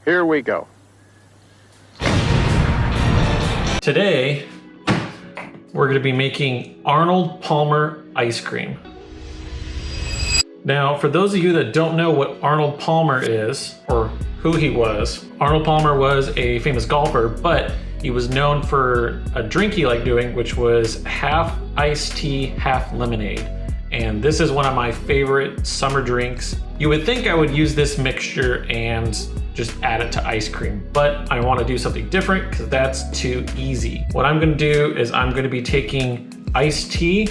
Here we go. Today, we're going to be making Arnold Palmer ice cream. Now, for those of you that don't know what Arnold Palmer is, or who he was, Arnold Palmer was a famous golfer, but he was known for a drink he liked doing, which was half iced tea, half lemonade. And this is one of my favorite summer drinks. You would think I would use this mixture and just add it to ice cream, but I want to do something different because that's too easy. What I'm going to do is I'm going to be taking iced tea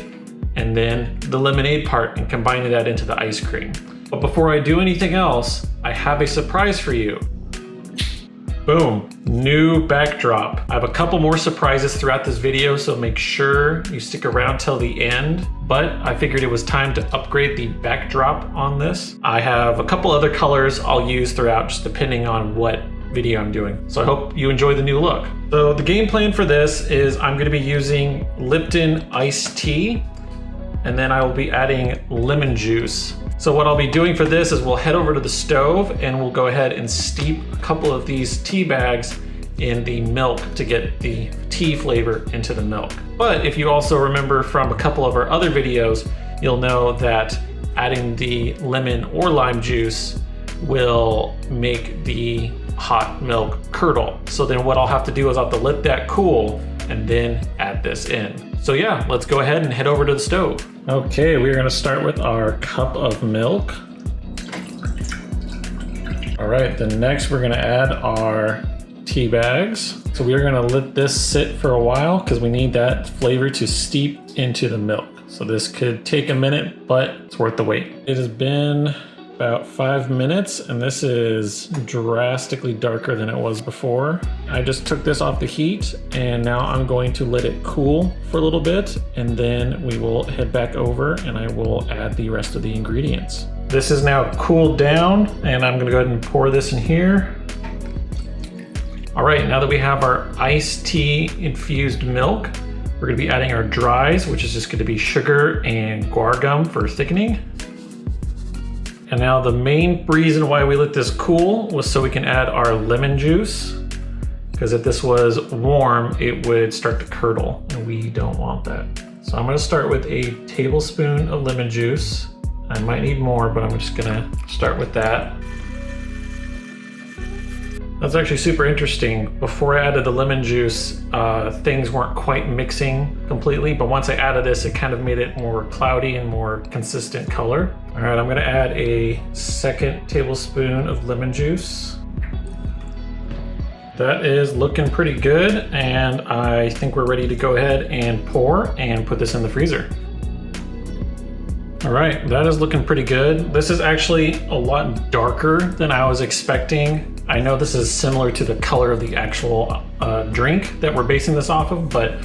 and then the lemonade part and combining that into the ice cream. But before I do anything else, I have a surprise for you. Boom, new backdrop. I have a couple more surprises throughout this video, so make sure you stick around till the end. But I figured it was time to upgrade the backdrop on this. I have a couple other colors I'll use throughout, just depending on what video I'm doing. So I hope you enjoy the new look. So the game plan for this is I'm gonna be using Lipton iced tea, and then I will be adding lemon juice. So what I'll be doing for this is we'll head over to the stove and we'll go ahead and steep a couple of these tea bags in the milk to get the tea flavor into the milk. But if you also remember from a couple of our other videos, you'll know that adding the lemon or lime juice will make the hot milk curdle. So then what I'll have to do is I'll have to let that cool and then add this in. So yeah, let's go ahead and head over to the stove. Okay, we're gonna start with our cup of milk. All right, then next we're gonna add our tea bags. So we're gonna let this sit for a while because we need that flavor to steep into the milk. So this could take a minute, but it's worth the wait. It has been about 5 minutes and this is drastically darker than it was before. I just took this off the heat and now I'm going to let it cool for a little bit and then we will head back over and I will add the rest of the ingredients. This is now cooled down and I'm gonna go ahead and pour this in here. All right, now that we have our iced tea infused milk, we're gonna be adding our dries, which is just gonna be sugar and guar gum for thickening. And now the main reason why we let this cool was so we can add our lemon juice, because if this was warm, it would start to curdle and we don't want that. So I'm gonna start with a tablespoon of lemon juice. I might need more, but I'm just gonna start with that. That's actually super interesting. Before I added the lemon juice, things weren't quite mixing completely, but once I added this, it kind of made it more cloudy and more consistent color. All right, I'm gonna add a second tablespoon of lemon juice. That is looking pretty good, and I think we're ready to go ahead and pour and put this in the freezer. All right, that is looking pretty good. This is actually a lot darker than I was expecting. I know this is similar to the color of the actual drink that we're basing this off of, but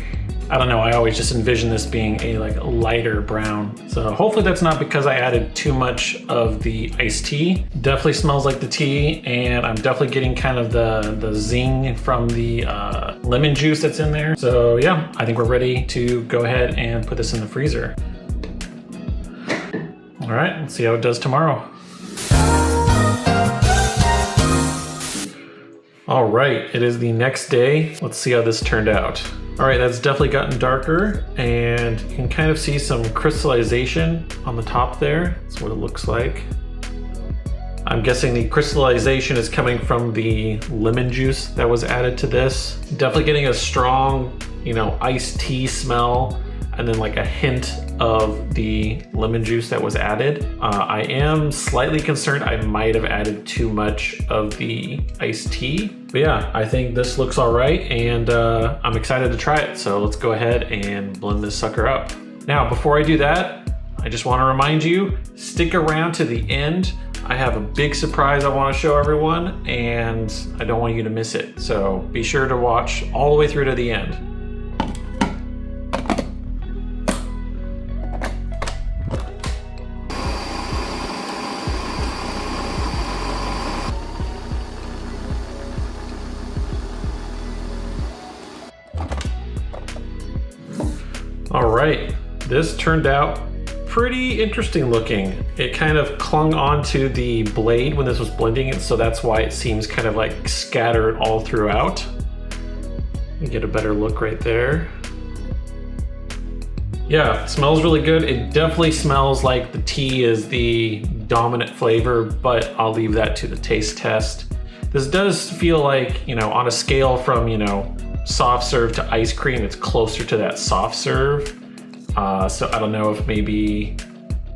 I don't know, I always just envision this being a lighter brown. So hopefully that's not because I added too much of the iced tea. Definitely smells like the tea, and I'm definitely getting kind of the zing from the lemon juice that's in there. So yeah, I think we're ready to go ahead and put this in the freezer. All right, let's see how it does tomorrow. All right, it is the next day. Let's see how this turned out. All right, that's definitely gotten darker and you can kind of see some crystallization on the top there. That's what it looks like. I'm guessing the crystallization is coming from the lemon juice that was added to this. Definitely getting a strong, iced tea smell and then a hint of the lemon juice that was added. I am slightly concerned I might have added too much of the iced tea. But yeah, I think this looks all right and I'm excited to try it. So let's go ahead and blend this sucker up. Now, before I do that, I just wanna remind you, stick around to the end. I have a big surprise I wanna show everyone and I don't want you to miss it. So be sure to watch all the way through to the end. All right, this turned out pretty interesting looking. It kind of clung onto the blade when this was blending it, so that's why it seems kind of like scattered all throughout. You get a better look right there. Yeah, it smells really good. It definitely smells like the tea is the dominant flavor, but I'll leave that to the taste test. This does feel like, you know, on a scale from, you know, soft serve to ice cream, it's closer to that soft serve. So I don't know if maybe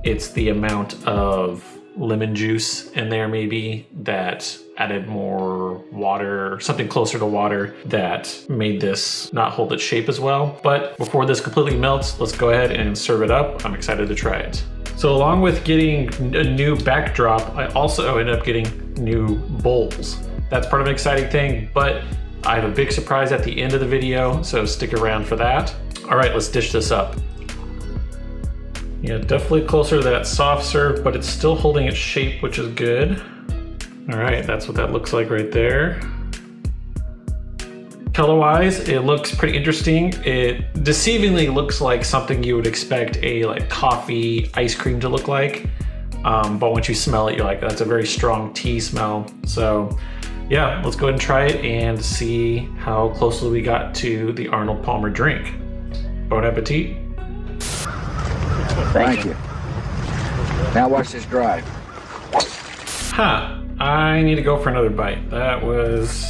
it's the amount of lemon juice in there maybe that added more water, or something closer to water that made this not hold its shape as well. But before this completely melts, let's go ahead and serve it up. I'm excited to try it. So along with getting a new backdrop, I also ended up getting new bowls. That's part of an exciting thing, but I have a big surprise at the end of the video, so stick around for that. All right, let's dish this up. Yeah, definitely closer to that soft serve, but it's still holding its shape, which is good. All right, that's what that looks like right there. Color-wise, it looks pretty interesting. It deceivingly looks like something you would expect a like coffee ice cream to look like. But once you smell it, you're like, that's a very strong tea smell. So yeah, let's go ahead and try it and see how closely we got to the Arnold Palmer drink. Bon appetit. Thank you. Now watch this dry. Huh, I need to go for another bite. That was...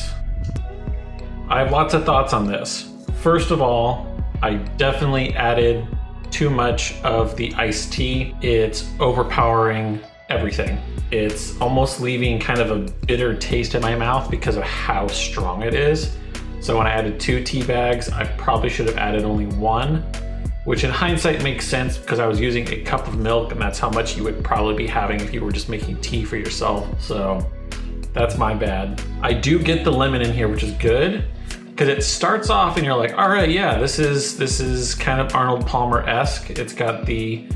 I have lots of thoughts on this. First of all, I definitely added too much of the iced tea. It's overpowering everything. It's almost leaving kind of a bitter taste in my mouth because of how strong it is. So when I added 2 tea bags, I probably should have added only 1, which in hindsight makes sense because I was using a cup of milk and that's how much you would probably be having if you were just making tea for yourself. So that's my bad. I do get the lemon in here, which is good because it starts off and you're like, all right, yeah, this is kind of Arnold Palmer-esque. It's got the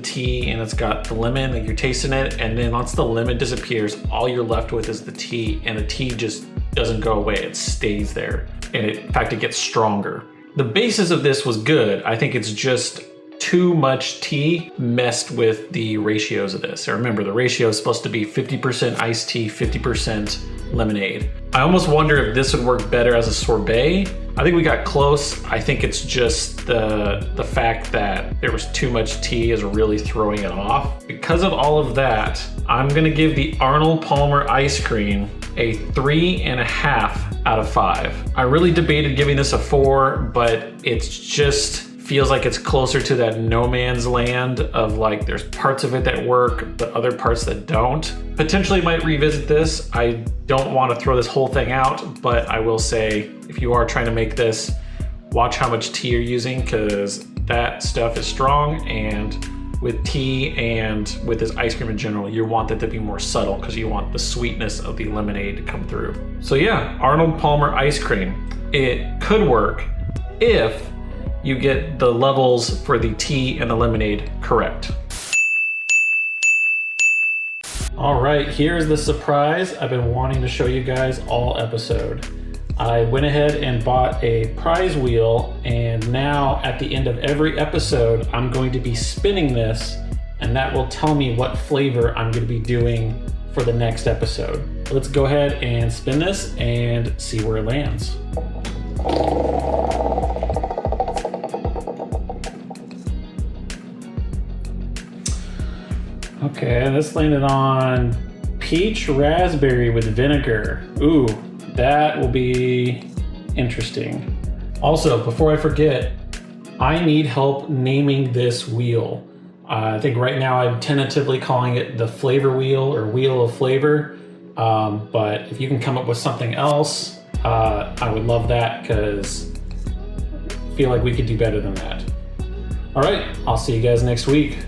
tea and it's got the lemon, like you're tasting it, and then once the lemon disappears, all you're left with is the tea, and the tea just doesn't go away, it stays there. And in fact, it gets stronger. The basis of this was good. I think it's just too much tea messed with the ratios of this. So remember, the ratio is supposed to be 50% iced tea, 50% lemonade. I almost wonder if this would work better as a sorbet. I think we got close. I think it's just the fact that there was too much tea is really throwing it off. Because of all of that, I'm gonna give the Arnold Palmer ice cream a 3.5 out of 5. I really debated giving this a 4, but it's just feels like it's closer to that no man's land of like there's parts of it that work but other parts that don't. Potentially might revisit this. I don't want to throw this whole thing out, but I will say if you are trying to make this, watch how much tea you're using because that stuff is strong, and with tea and with this ice cream in general, you want that to be more subtle because you want the sweetness of the lemonade to come through. So yeah, Arnold Palmer ice cream. It could work if you get the levels for the tea and the lemonade correct. All right, here's the surprise I've been wanting to show you guys all episode. I went ahead and bought a prize wheel, and now at the end of every episode, I'm going to be spinning this, and that will tell me what flavor I'm going to be doing for the next episode. Let's go ahead and spin this and see where it lands. Okay, this landed on peach raspberry with vinegar. Ooh, that will be interesting. Also, before I forget, I need help naming this wheel. I think right now I'm tentatively calling it the flavor wheel or wheel of flavor. But if you can come up with something else, I would love that because I feel like we could do better than that. All right, I'll see you guys next week.